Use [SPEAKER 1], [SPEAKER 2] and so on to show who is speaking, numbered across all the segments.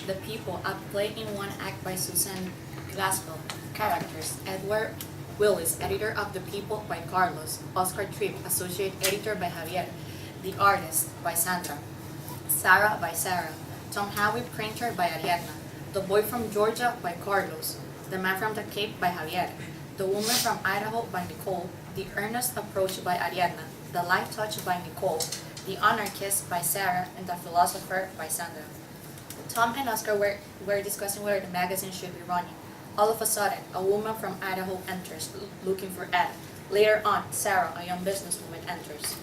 [SPEAKER 1] The People, a play in one act by Susan Glaspell. Characters: Edward Willis, editor of The People by Carlos. Oscar Tripp, associate editor by Javier. The Artist by Sandra. Sarah by Sarah. Tom Howie, printer by Ariadna. The Boy from Georgia by Carlos. The Man from the Cape by Javier. The Woman from Idaho by Nicole. The Earnest Approach by Ariadna. The Light Touch by Nicole. The Anarchist by Sarah. And The Philosopher by Sandra. Tom and Oscar were discussing whether the magazine should be running. All of a sudden, a woman from Idaho enters, looking for Ed. Later on, Sarah, a young businesswoman, enters.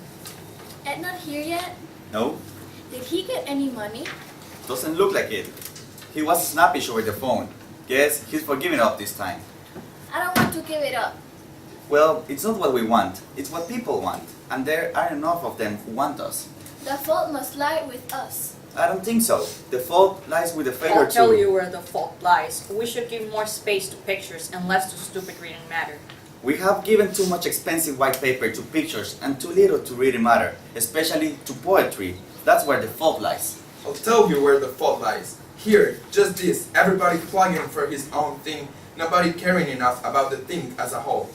[SPEAKER 2] Ed not here yet?
[SPEAKER 3] No,
[SPEAKER 2] Did he get any money?
[SPEAKER 3] doesn't look like it. He was snappish over the phone. Guess he's for giving up this time.
[SPEAKER 2] I don't want to give it up.
[SPEAKER 3] Well, it's not what we want, it's what people want. And there are enough of them who want us.
[SPEAKER 2] The fault must lie with us.
[SPEAKER 3] I don't think so. The fault lies with the failure
[SPEAKER 1] I'll tell
[SPEAKER 3] to...
[SPEAKER 1] you where the fault lies. We should give more space to pictures and less to stupid reading matter.
[SPEAKER 3] We have given too much expensive white paper to pictures and too little to reading matter, especially to poetry. That's where the fault lies.
[SPEAKER 4] I'll tell you where the fault lies. Here, just this, everybody plugging for his own thing, nobody caring enough about the thing as a whole.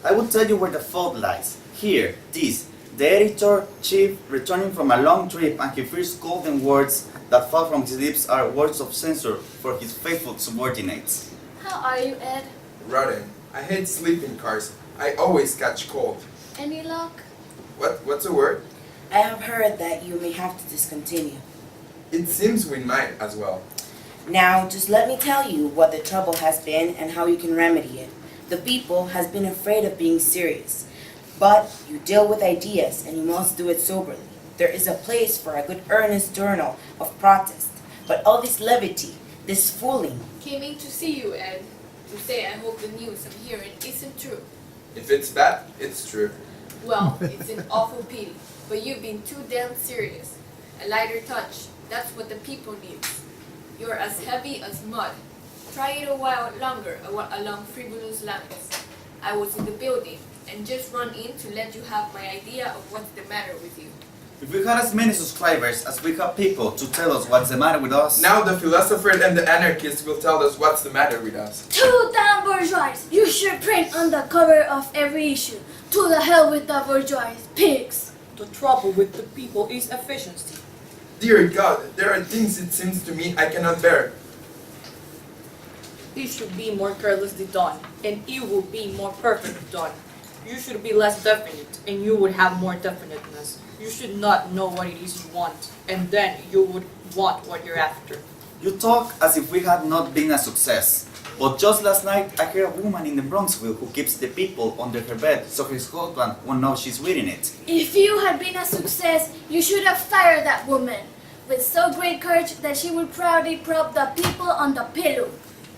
[SPEAKER 3] I will tell you where the fault lies. Here, this. The editor-chief returning from a long trip and he fears golden words that fall from his lips are words of censure for his faithful subordinates.
[SPEAKER 2] How are you, Ed?
[SPEAKER 4] Rotten. I hate sleeping cars. I always catch cold.
[SPEAKER 2] Any luck?
[SPEAKER 4] What's the word?
[SPEAKER 5] I have heard that you may have to discontinue.
[SPEAKER 4] It seems we might as well.
[SPEAKER 5] Now, just let me tell you what the trouble has been and how you can remedy it. The people has been afraid of being serious. But you deal with ideas and you must do it soberly. There is a place for a good earnest journal of protest. But all this levity, this fooling,
[SPEAKER 6] Came in to see you, Ed. To say I hope the news I'm hearing isn't true.
[SPEAKER 4] If it's bad, it's true.
[SPEAKER 6] Well, it's an awful pity, but you've been too damn serious. A lighter touch, that's what the people need. You're as heavy as mud. Try it a while longer along frivolous lines. I was in the building and just run in to let you have my idea of what's the matter with you.
[SPEAKER 3] If we had as many subscribers as we have people to tell us what's the matter with us...
[SPEAKER 4] Now the philosopher and the anarchist will tell us what's the matter with us.
[SPEAKER 2] Too damn bourgeois! You should print on the cover of every issue. To the hell with the bourgeois pigs!
[SPEAKER 1] The trouble with the people is efficiency.
[SPEAKER 4] Dear God, there are things it seems to me I cannot bear.
[SPEAKER 1] It should be more carelessly done, and it would be more perfectly done. You should be less definite, and you would have more definiteness. You should not know what it is you want, and then you would want what you're after.
[SPEAKER 3] You talk as if we had not been a success. But just last night I heard a woman in the Bronxville who keeps the people under her bed so his husband won't know she's reading it.
[SPEAKER 2] If you had been a success, you should have fired that woman. With so great courage that she would proudly prop the people on the pillow.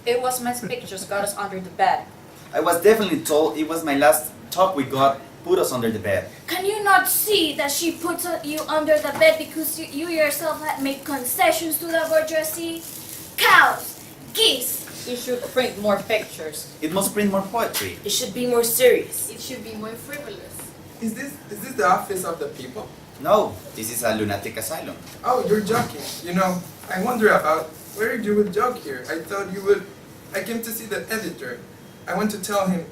[SPEAKER 1] It was men's pictures got us under the bed.
[SPEAKER 3] I was definitely told it was my last talk we got put us under the bed.
[SPEAKER 2] Can you not see that she puts you under the bed because you yourself had made concessions to the bourgeoisie? Cows, geese.
[SPEAKER 1] It should print more pictures.
[SPEAKER 3] It must print more poetry.
[SPEAKER 5] it should be more serious.
[SPEAKER 6] It should be more frivolous.
[SPEAKER 4] Is this the office of the people?
[SPEAKER 3] No, this is a lunatic asylum.
[SPEAKER 4] Oh, you're joking. You know, I wonder about where you would joke here. I thought you would... I came to see the editor. I want to tell him.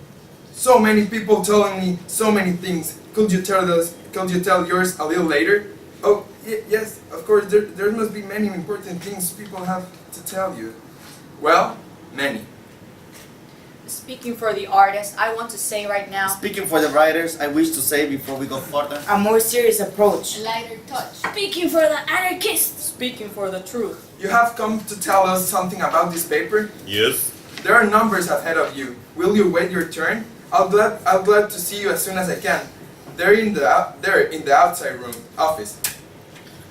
[SPEAKER 4] So many people telling me so many things. Could you tell yours a little later? Oh, yes, of course, there must be many important things people have to tell you. Well, many.
[SPEAKER 1] Speaking for the artist, I want to say right now,
[SPEAKER 3] Speaking for the writers, I wish to say before we go further,
[SPEAKER 5] A more serious approach.
[SPEAKER 6] A lighter touch.
[SPEAKER 2] Speaking for the anarchists.
[SPEAKER 1] speaking for the truth.
[SPEAKER 4] You have come to tell us something about this paper?
[SPEAKER 3] yes,
[SPEAKER 4] There are numbers ahead of you. Will you wait your turn? I'll glad to see you as soon as I can. They're in the outside room office.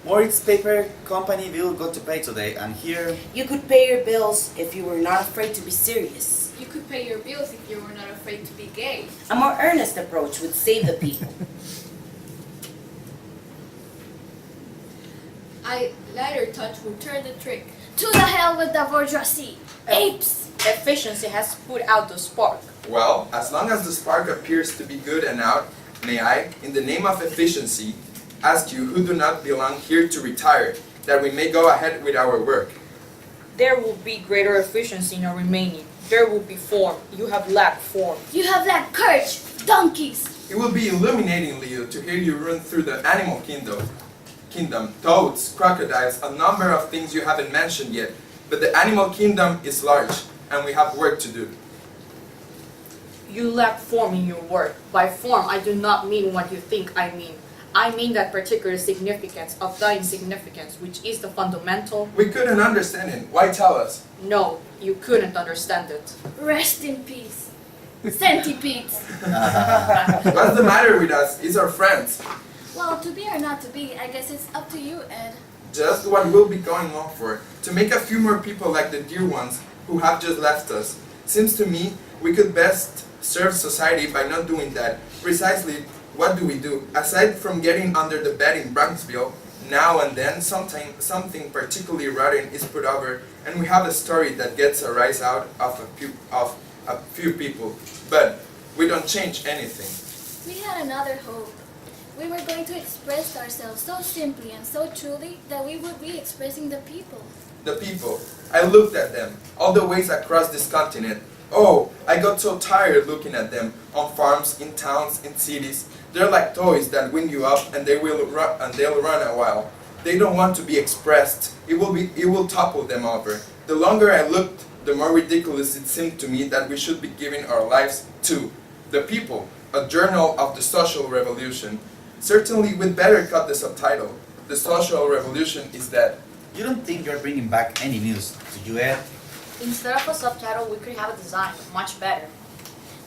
[SPEAKER 3] Moritz Paper Company bill got to pay today, and here
[SPEAKER 5] You could pay your bills if you were not afraid to be serious.
[SPEAKER 6] You could pay your bills if you were not afraid to be gay.
[SPEAKER 5] A more earnest approach would save the people.
[SPEAKER 6] A lighter touch will turn the trick.
[SPEAKER 2] To the hell with the bourgeoisie. Apes.
[SPEAKER 1] Efficiency has put out the spark.
[SPEAKER 4] Well, as long as the spark appears to be good and out, may I, in the name of efficiency, ask you who do not belong here to retire, that we may go ahead with our work.
[SPEAKER 7] There will be greater efficiency in our remaining. There will be form. You have lacked form.
[SPEAKER 2] You have lacked courage, donkeys.
[SPEAKER 4] It will be illuminating, Leo, to hear you run through the animal kingdom, toads, crocodiles, a number of things you haven't mentioned yet. But the animal kingdom is large, and we have work to do.
[SPEAKER 1] You lack form in your work. By form, I do not mean what you think I mean. I mean that particular significance of the insignificance, which is the fundamental.
[SPEAKER 4] We couldn't understand it. Why tell us?
[SPEAKER 1] No, you couldn't understand it.
[SPEAKER 2] Rest in peace. Centipedes.
[SPEAKER 4] What's the matter with us? It's our friends.
[SPEAKER 2] Well, to be or not to be, I guess it's up to you, Ed.
[SPEAKER 4] Just what we'll be going on for. To make a few more people like the dear ones who have just left us. Seems to me we could best serve society by not doing that. Precisely, what do? Aside from getting under the bed in Bronxville, now and then something particularly rotten is put over, and we have a story that gets a rise out of a few people. But we don't change anything.
[SPEAKER 2] We had another hope. We were going to express ourselves so simply and so truly that we would be expressing the people.
[SPEAKER 4] The people. I looked at them, all the ways across this continent. Oh, I got so tired looking at them, on farms, in towns, in cities. They're like toys that wind you up and they'll run a while. They don't want to be expressed. It will topple them over. The longer I looked, the more ridiculous it seemed to me that we should be giving our lives to the people, a journal of the social revolution. Certainly we'd better cut the subtitle. The social revolution is dead.
[SPEAKER 3] You don't think you're bringing back any news, do you, Ed?
[SPEAKER 1] Instead of a subtitle, we could have a design, much better.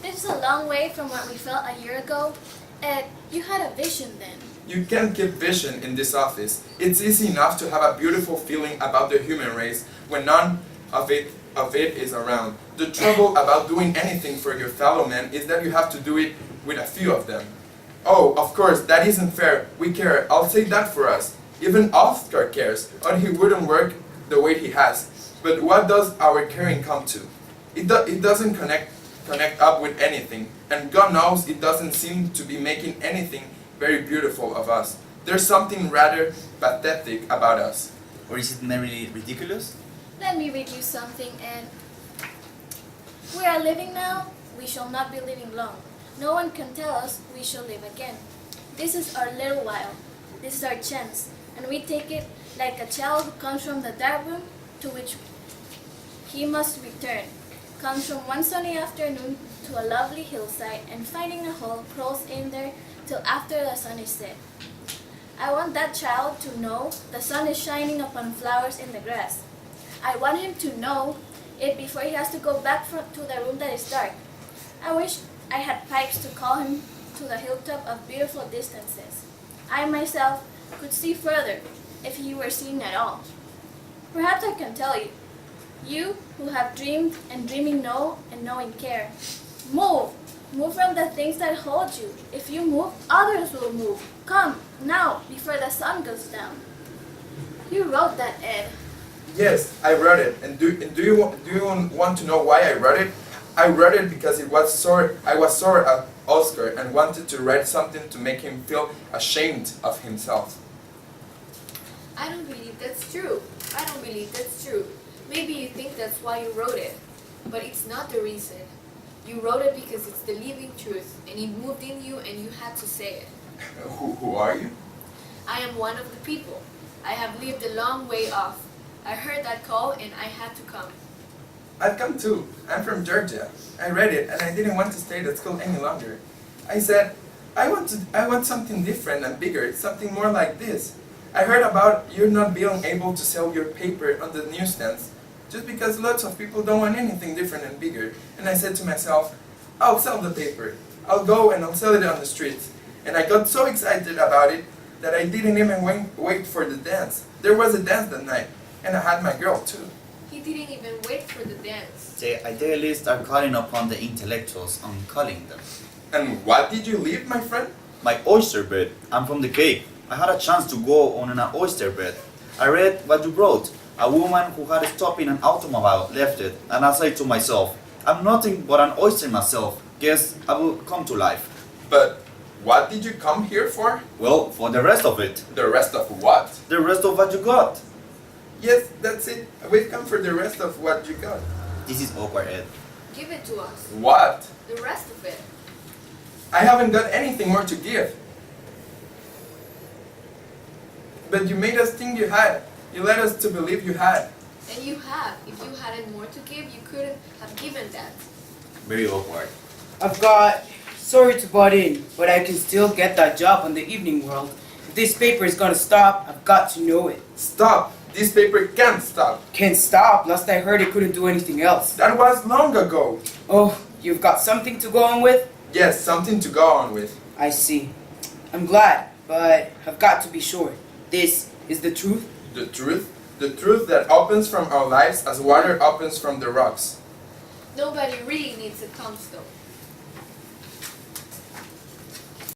[SPEAKER 2] This is a long way from what we felt a year ago. Ed, you had a vision then.
[SPEAKER 4] You can't keep vision in this office. It's easy enough to have a beautiful feeling about the human race when none of it is around. The trouble about doing anything for your fellow man is that you have to do it with a few of them. Oh, of course, that isn't fair. We care. I'll say that for us. Even Oscar cares, or he wouldn't work the way he has. But what does our caring come to? It doesn't connect up with anything, and God knows it doesn't seem to be making anything very beautiful of us. There's something rather pathetic about us.
[SPEAKER 3] Or is it merely ridiculous?
[SPEAKER 2] Let me read you something, Ed. We are living now, we shall not be living long. No one can tell us we shall live again. This is our little while. This is our chance, and we take it like a child who comes from the dark room to which he must return. Comes from one sunny afternoon to a lovely hillside, and finding a hole, crawls in there till after the sun is set. I want that child to know the sun is shining upon flowers in the grass. I want him to know it before he has to go back to the room that is dark. I wish I had pipes to call him to the hilltop of beautiful distances. I myself could see further, if he were seen at all. Perhaps I can tell you, you who have dreamed and dreaming know and knowing care. Move! Move from the things that hold you. If you move, others will move. Come, now, before the sun goes down. You wrote that, Ed.
[SPEAKER 4] Yes, I wrote it. And do you want to know why I wrote it? I wrote it because I was sore at Oscar and wanted to write something to make him feel ashamed of himself.
[SPEAKER 6] I don't believe that's true. Maybe you think that's why you wrote it, but it's not the reason. You wrote it because it's the living truth, and it moved in you and you had to say it.
[SPEAKER 4] Who are you?
[SPEAKER 6] I am one of the people. I have lived a long way off. I heard that call and I had to come.
[SPEAKER 4] I've come too. I'm from Georgia. I read it and I didn't want to stay at school any longer. I said, I want something different and bigger, something more like this. I heard about you not being able to sell your paper on the newsstands just because lots of people don't want anything different and bigger. And I said to myself, I'll sell the paper. I'll go and I'll sell it on the streets. And I got so excited about it that I didn't even wait for the dance. There was a dance that night, and I had my girl too.
[SPEAKER 6] He didn't even wait for the dance.
[SPEAKER 3] The idealists are calling upon the intellectuals on calling them.
[SPEAKER 4] And what did you leave, my friend?
[SPEAKER 3] My oyster bed. I'm from the Cape. I had a chance to go on an oyster bed. I read what you wrote. A woman who had stopped in an automobile left it, and I said to myself, I'm nothing but an oyster myself. Guess I will come to life.
[SPEAKER 4] But what did you come here for?
[SPEAKER 3] Well, for the rest of it.
[SPEAKER 4] The rest of what?
[SPEAKER 3] The rest of what you got.
[SPEAKER 4] Yes, that's it. We've come for the rest of what you got.
[SPEAKER 3] This is awkward, Ed.
[SPEAKER 6] Give it to us.
[SPEAKER 4] What?
[SPEAKER 6] The rest of it.
[SPEAKER 4] I haven't got anything more to give. But you made us think you had. You led us to believe you had.
[SPEAKER 6] And you have. If you hadn't more to give, you couldn't have given that.
[SPEAKER 3] Very awkward.
[SPEAKER 5] Sorry to butt in, but I can still get that job on the Evening World. If this paper is gonna stop, I've got to know it.
[SPEAKER 4] Stop! This paper can't stop.
[SPEAKER 5] Can't stop, last I heard it couldn't do anything else.
[SPEAKER 4] That was long ago.
[SPEAKER 5] Oh, you've got something to go on with?
[SPEAKER 4] Yes, something to go on with.
[SPEAKER 5] I see. I'm glad, but I've got to be sure. This is the truth?
[SPEAKER 4] The truth? The truth that opens from our lives as water opens from the rocks.
[SPEAKER 6] Nobody really needs a tombstone.